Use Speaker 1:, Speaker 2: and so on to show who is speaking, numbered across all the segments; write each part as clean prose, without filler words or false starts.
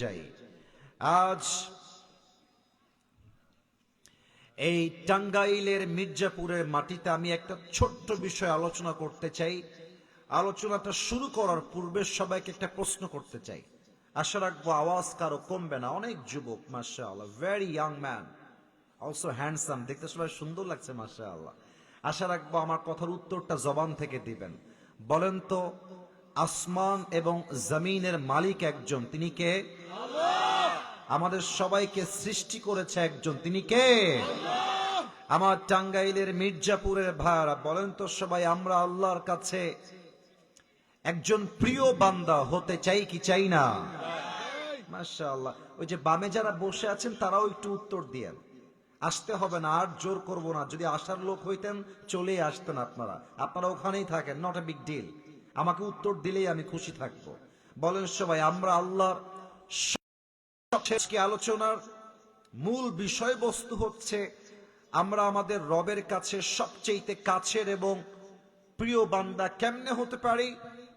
Speaker 1: যাই। আজ এই টাঙ্গাইলের মির্জাপুরের মাটিতে আমি একটা ছোট্ট বিষয় আলোচনা করতে চাই। আলোচনাটা শুরু করার পূর্বে সবাইকে একটা প্রশ্ন করতে চাই। আশা রাখবো আওয়াজ কারো কমবে না। অনেক যুবক, মাশাআল্লাহ, very young man, also handsome, দেখতে সবাই সুন্দর লাগছে, মাশাআল্লাহ। আশা রাখবো আমার কথার উত্তরটা জবান থেকে দিবেন। বলেন তো, আসমান এবং জমিনের মালিক একজন, তিনি কে? আমাদের সবাইকে সৃষ্টি করেছে একজন, তিনি কে? আমার টাঙ্গাইলের মির্জাপুরের ভাইরা, বলেন তো সবাই, আমরা আল্লাহর কাছে একজন প্রিয় বান্দা হতে চাই কি চাই না? মাশাআল্লাহ। ওই যে বামে যারা বসে আছেন তারাও একটু উত্তর দিয়েন। আসতে হবে না, আর জোর করব না। যদি আসার লোক হইতেন চলে আসতেন আপনারা ওখানেই থাকেন, নট এ বিগ ডিল। আমাকে উত্তর দিলেই আমি খুশি থাকবো। বলেন সবাই, আমরা আল্লাহর আলোচনার মূল বিষয়বস্তু হচ্ছে আমরা আমাদের রবের কাছে সবচেয়ে কাছের এবং প্রিয় বান্দা কেমনে হতে পারি।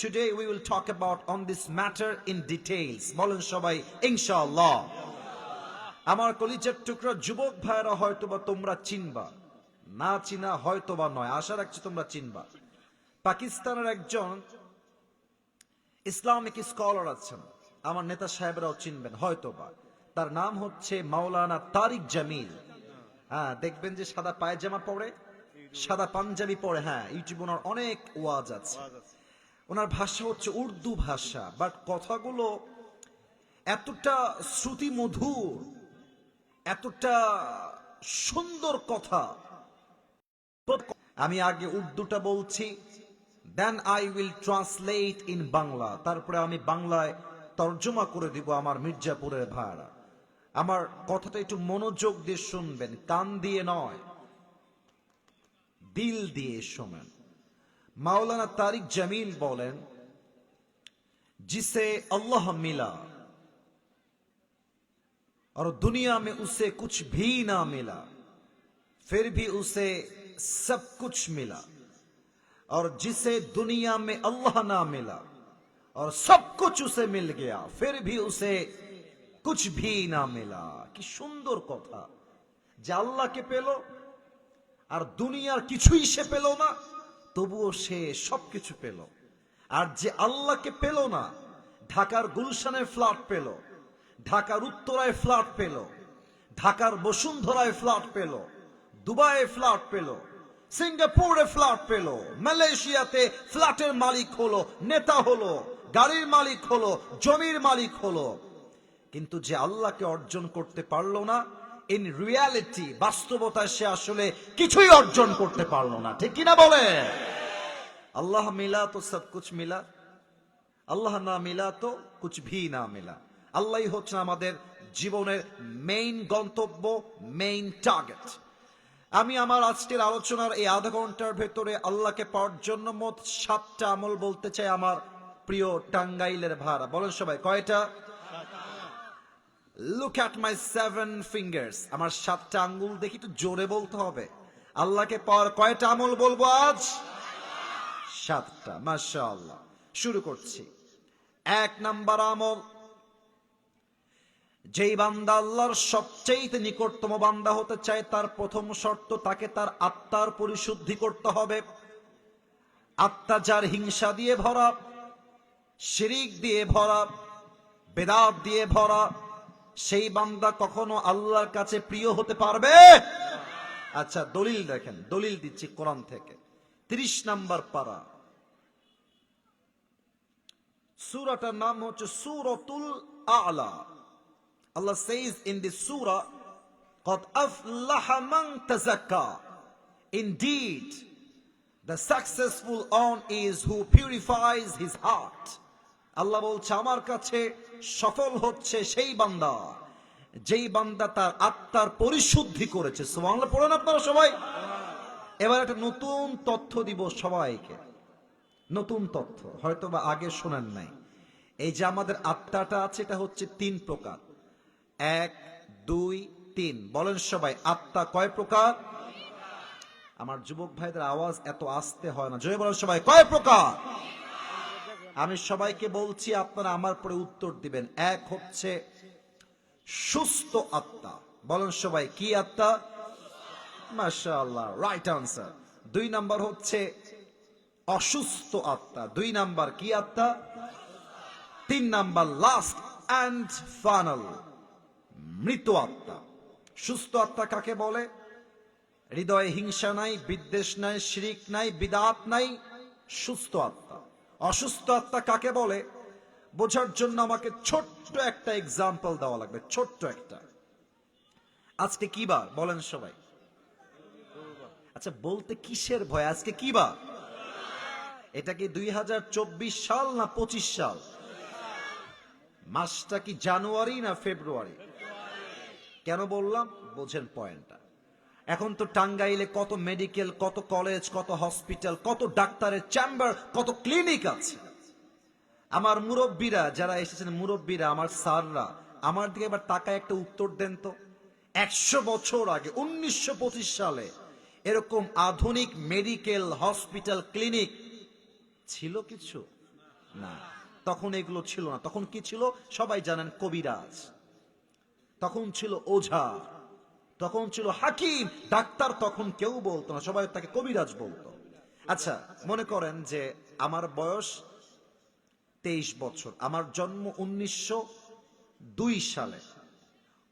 Speaker 1: Today we will talk about on this matter in details. বলেন সবাই ইনশাআল্লাহ। আমার কলিজার টুকরা যুবক ভাইরা, হয়তোবা তোমরা চিনবা, না চিনা হয়তোবা নয়, আশা রাখছি তোমরা চিনবা। পাকিস্তানের একজন ইসলামিক স্কলার আছেন, আমার নেতা সাহেবরাও চিনবেন হয়তোবা। তার নাম হচ্ছে মাওলানা তারিক জামিল। হ্যাঁ, দেখবেন যে সাদা পায়জামা পরে, সাদা পাঞ্জাবি পরে। হ্যাঁ, ইউটিউবে ওনার অনেক ওয়াজ আছে। ওনার ভাষা হচ্ছে উর্দু ভাষা, বাট কথাগুলো এতটা শ্রুতি মধুর, এতটা সুন্দর কথা। আমি আগে উর্দুটা বলছি, then I will translate in Bangla, তারপরে আমি বাংলায় তর্জমা করে দিব আমার মির্জাপুরের ভাইরা। আমার কথাটা একটু মনোযোগ দিয়ে শুনবেন, কান দিয়ে নয়, দিল দিয়ে শোনেন। মাওলানা তারিক জামিল বলেন, जिसे अल्लाह मिला और दुनिया में उसे कुछ भी ना मिला, फिर भी उसे सब कुछ मिला, और जिसे दुनिया में अल्लाह ना मिला और सब कुछ उसे मिल गया, फिर भी उसे कुछ भी ना मिला। কি সুন্দর কথা, যে আল্লাহকে পেল আর দুনিয়ার কিছুই সে পেল না, তবুও সে সবকিছু পেল। আর যে আল্লাহকে পেল না, ঢাকার গুলশানে ফ্ল্যাট পেল, ঢাকার উত্তরায় ফ্ল্যাট পেল, ঢাকার বসুন্ধরায় ফ্ল্যাট পেল, দুবাইয়ে ফ্ল্যাট পেল, সিঙ্গাপুরে ফ্ল্যাট পেল, মালয়েশিয়াতে ফ্ল্যাটের মালিক হলো, নেতা হলো, গাড়ির মালিক হলো, জমির মালিক হলো। কিন্তু যে আল্লাহকে অর্জন করতে পারলো না, ইন রিয়ালিটি, বাস্তবতায় সে আসলে কিছুই অর্জন করতে পারলো না। ঠিক কিনা বলে? আল্লাহ মিলা তো সব কুছ মিলা, আল্লাহ না মিলা তো কুছ ভি না মিলা। আল্লাহই হচ্ছে আমাদের জীবনের মেইন গন্তব্য, মেইন টার্গেট। আমি আমার আজকের আলোচনার এই আধা ঘন্টার ভেতরে আল্লাহকে পাওয়ার জন্য মোট 7টা আমল বলতে চাই আমার প্রিয় টাঙ্গাইলের ভাড়া। বলেন সবাই, কয়টা? Look at my 7 fingers. আমার 7টা আঙ্গুল দেখি, একটু জোরে বলতে হবে। আল্লাহকে পাওয়ার কয়টা আমল বলবো আজ? 7টা। মাশাআল্লাহ। শুরু করছি। 1 নাম্বার আমল, যেই বান্দা আল্লাহর সবচেয়ে নিকটতম বান্দা হতে চায়, তার প্রথম শর্ত, তাকে তার আত্মার পরিশুদ্ধি করতে হবে। আত্মা যার হিংসা দিয়ে ভরা, শিরিক দিয়ে ভরা, বেদাত দিয়ে ভরা, সেই বান্দা কখনো আল্লাহর কাছে প্রিয় হতে পারবে? আচ্ছা, দলিল দেখেন, দলিল দিচ্ছি কোরআন থেকে। 30 নাম্বার পারা, সূরাটার নাম হচ্ছে সূরাতুল আ'লা। Allah says in this surah, قَدْ أَفْلَحَ مَنْ تَزَكَّى. Indeed, the successful one is who purifies his heart. আল্লাহ বলছে, আমার কাছে সফল হচ্ছে সেই বান্দা যেই বান্দা তার আত্মার পরিশুদ্ধি করেছে। সুবহানাল্লাহ পড়েন আপনারা সবাই। এবার একটা নতুন তথ্য দিব সবাইকে, নতুন তথ্য, হয়তোবা আগে শোনেন নাই। এই যে আমাদের আত্মাটা আছে, এটা হচ্ছে 3 প্রকার। 1, 2, 3। বলেন সবাই, আত্মা কয় প্রকার? আমার যুবক ভাইদের আওয়াজ এত আস্তে হয় না, জোরে বলেন সবাই, কয় প্রকার? আমি সবাইকে বলছি, আপনারা আমার পরে উত্তর দিবেন। এক হচ্ছে সুস্থ আত্মা। বলেন সবাই, কি আত্মা? মাশাআল্লাহ, রাইট আনসার। 2 নাম্বার হচ্ছে অসুস্থ আত্মা। 2 নাম্বার কি আত্মা? 3 নাম্বার লাস্ট অ্যান্ড ফাইনাল মৃত আত্মা। সুস্থ আত্মা কাকে বলে? হৃদয়ে হিংসা নাই, বিদ্বেষ নাই, শিরিক নাই, বিদআত নাই, সুস্থ আত্মা। অসুস্থ আত্মা কাকে বলে বোঝার জন্য আমাকে ছোট্ট একটা এক্সাম্পল দেওয়া লাগবে, ছোট্ট একটা। আজকে কি বার বলেন সবাই? আচ্ছা, বলতে কিসের ভয়? আজকে কি বার? এটা কি 2024 সাল না 25 সাল? মাসটা কি জানুয়ারি না ফেব্রুয়ারি? কেন বললাম বোঝেন পয়েন্টটা। এখন তো টাঙ্গাইলে কত মেডিকেল, কত কলেজ, কত হসপিটাল, কত ডাক্তারের চেম্বার, কত ক্লিনিক আছে। আমার মুরব্বীরা যারা এসেছেন, মুরব্বীরা, আমার স্যাররা, আমার দিকে এবার তাকায় একটা উত্তর দেন তো। 100 বছর আগে 1925 সালে এরকম আধুনিক মেডিকেল, হসপিটাল, ক্লিনিক ছিল কিছু? না, তখন এগুলো ছিল না। তখন কি ছিল সবাই জানেন? কবিরাজ। তখন ছিল ওঝা, তখন ছিল হাকিম। ডাক্তার তখন কেউ বলতো না, সবাই তাকে কবিরাজ বলতো। আচ্ছা, মনে করেন যে আমার বয়স 23 বছর, আমার জন্ম 1902 সালে।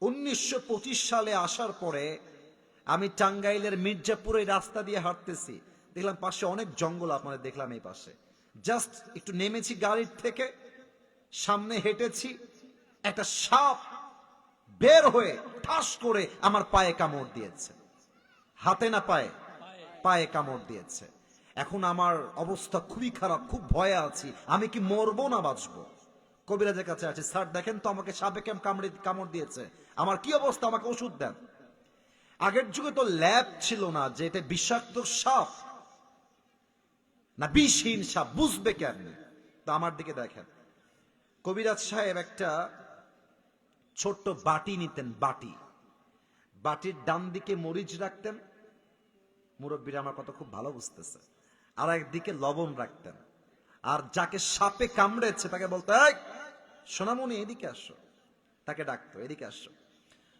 Speaker 1: 1925 সালে আসার পরে আমি টাঙ্গাইলের মির্জাপুরের রাস্তা দিয়ে হাঁটতেছি, দেখলাম পাশে অনেক জঙ্গল। আপনাদের দেখলাম এই পাশে, জাস্ট একটু নেমেছি গাড়ির থেকে, সামনে হেঁটেছি, একটা সাপ বের হয়ে ঠাস করে আমার পায়ে কামড় দিয়েছে। হাতে না পায়ে? পায়ে কামড় দিয়েছে। এখন আমার অবস্থা খুবই খারাপ, খুব ভয়ে আছি। আমি কি মরবো না বাঁচবো? কবিরাজের কাছে আছি, স্যার দেখেন তো আমাকে সাপে কামড় দিয়েছে, আমার কি অবস্থা, আমাকে ওষুধ দেন। আগের যুগে তো ল্যাব ছিল না যে এটা বিষাক্ত সাপ না বিষহীন সাপ, বুঝবে কেমনে? তো আমার দিকে দেখেন, কবিরাজ সাহেব একটা ছোট্ট বাটি নিতেন, বাটির ডান দিকে মরিচ রাখতেন, মুরব্বীরা আমার কথা খুব ভালো বুঝতেছে, আর একদিকে লবণ রাখতেন। আর যাকে সাপে কামড়েছে তাকে বলতো, এই সোনামণি এদিকে আসো, তাকে ডাকতো, এদিকে আসো।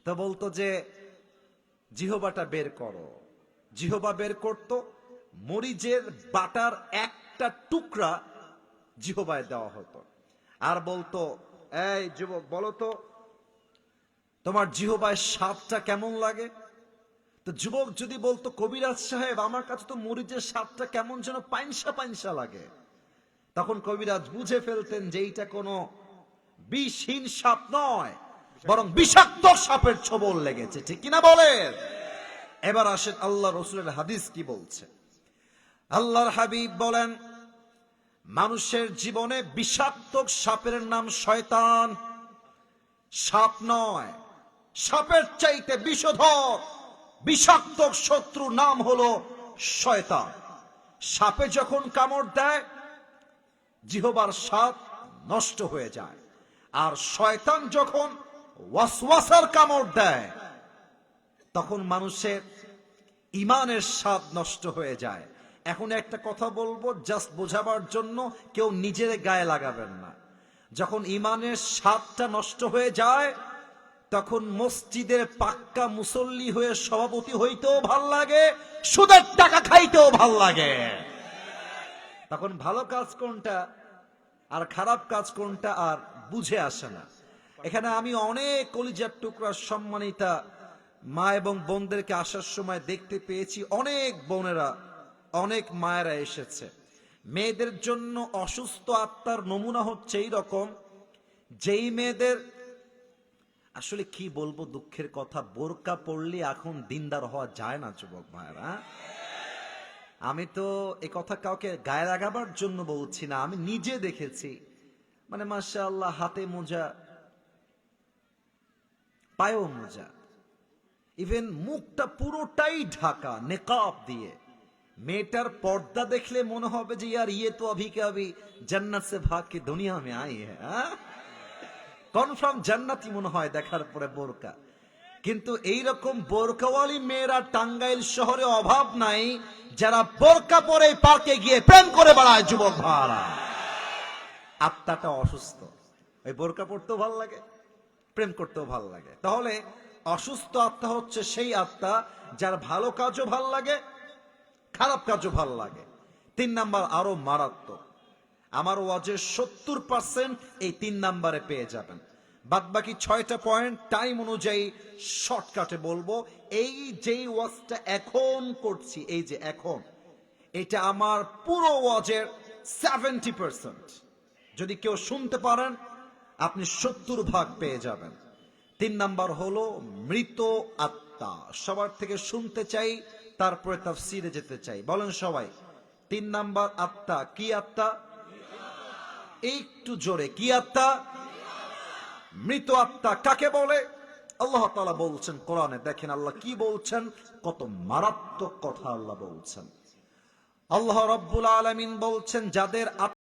Speaker 1: তো বলতো যে জিহ্বাটা বের করো। জিহ্বা বের করতো, মরিচের বাটার একটা টুকরা জিহ্বায় দেওয়া হতো, আর বলতো, এই যুবক বলো তো তোমার জিহ্বায় স্বাদটা কেমন লাগে? তো যুবক যদি বলতো, কবিরাজ সাহেব আমার কাছে তো মরিচের স্বাদটা কেমন যেন পাইনসা পাইনসা লাগে, তখন কবিরাজ বুঝে ফেলতেন যে এইটা কোনো বিষহীন সাপ নয়, বরং বিষাক্ত সাপের ছোবল লেগেছে। ঠিক কিনা বলেন? এবার আসেন আল্লাহ রসুলের হাদিস কি বলছে। আল্লাহর হাবিব বলেন, মানুষের জীবনে বিষাক্ত সাপের নাম শয়তান। সাপ নয়, সাপের চাইতে বিষধর বিষাক্ত শত্রু নাম হলো শয়তান। সাপে যখন কামড় দেয় জিহ্বার স্বাদ নষ্ট হয়ে যায়, আর শয়তান যখন ওয়াসওয়াসার কামড় দেয় তখন মানুষের ইমানের স্বাদ নষ্ট হয়ে যায়। এখন একটা কথা বলবো জাস্ট বোঝাবার জন্য, কেউ নিজের গায়ে লাগাবেন না। যখন ইমানের স্বাদটা নষ্ট হয়ে যায় তখন মসজিদের পাক্কা মুসল্লি হয়ে সভাপতি হইতেও ভাল লাগে, সুদের টাকা খাইতেও ভাল লাগে। তখন ভালো কাজ কোনটা আর খারাপ কাজ কোনটা আর বুঝে আসে না। এখানে আমি অনেক কলিজার টুকরা সম্মানিতা মা এবং বোনদেরকে আসার সময় দেখতে পেয়েছি। অনেক বোনেরা, অনেক মায়েরা এসেছে। মেয়েদের জন্য অসুস্থ আত্মার নমুনা হচ্ছে এই রকম, যেই মেয়েদের আসলে কি বলবো, দুঃখের কথা, বোরকা পড়লে এখন দিনদার হওয়া যায় না যুবক ভাইরা। আমি তো এ কথা কাউকে গায়ে লাগাবার জন্য বলছি না, আমি নিজে দেখেছি। মানে মাশাআল্লাহ, হাতে মোজা, পায়েও মোজা, ইভেন মুখটা পুরোটাই ঢাকা নেকাব দিয়ে। মেয়েটার পর্দা দেখলে মনে হবে যে यार ये तो अभी के अभी जन्नत से भाग के दुनिया में आई है। কনফার্ম জান্নাতি মনে হয় দেখার পরে বোরকা। কিন্তু এইরকম বোরকাওয়ালি মেয়েরা টাঙ্গাইল শহরে অভাব নাই, যারা বোরকা পরে পার্কে গিয়ে প্রেম করে বেড়ায় যুবক ভাড়া। আত্মাটা অসুস্থ। ওই বোরকা পড়তেও ভাল লাগে, প্রেম করতেও ভাল লাগে। তাহলে অসুস্থ আত্মা হচ্ছে সেই আত্মা যার ভালো কাজও ভাল লাগে, খারাপ কাজও ভাল লাগে। 3 নাম্বার আরো মারাত্মক, আমার ওয়াজের 70% এই 3 নাম্বারে পেয়ে যাবেন। বাদ বাকি 6টা পয়েন্ট টাইম অনুযায়ী শর্টকাটে বলবো। এই যেই ওয়াজটা এখন করছি, এই যে এখন, এটা আমার পুরো ওয়াজের 70%। যদি কেউ শুনতে পারেন আপনি 70 ভাগ পেয়ে যাবেন। 3 নাম্বার হলো মৃত আত্মা। সবার থেকে শুনতে চাই, তারপরে তাফসিরে যেতে চাই। বলেন সবাই, 3 নাম্বার আত্মা কি আত্মা? একটু জোরে, কি আত্মা? মৃত আত্মা কাকে বলে? আল্লাহ তাআলা বলছেন কোরআনে, দেখেন আল্লাহ কি বলছেন, কত মারাত্মক কথা আল্লাহ বলছেন। আল্লাহ রাব্বুল আলামিন বলছেন যাদের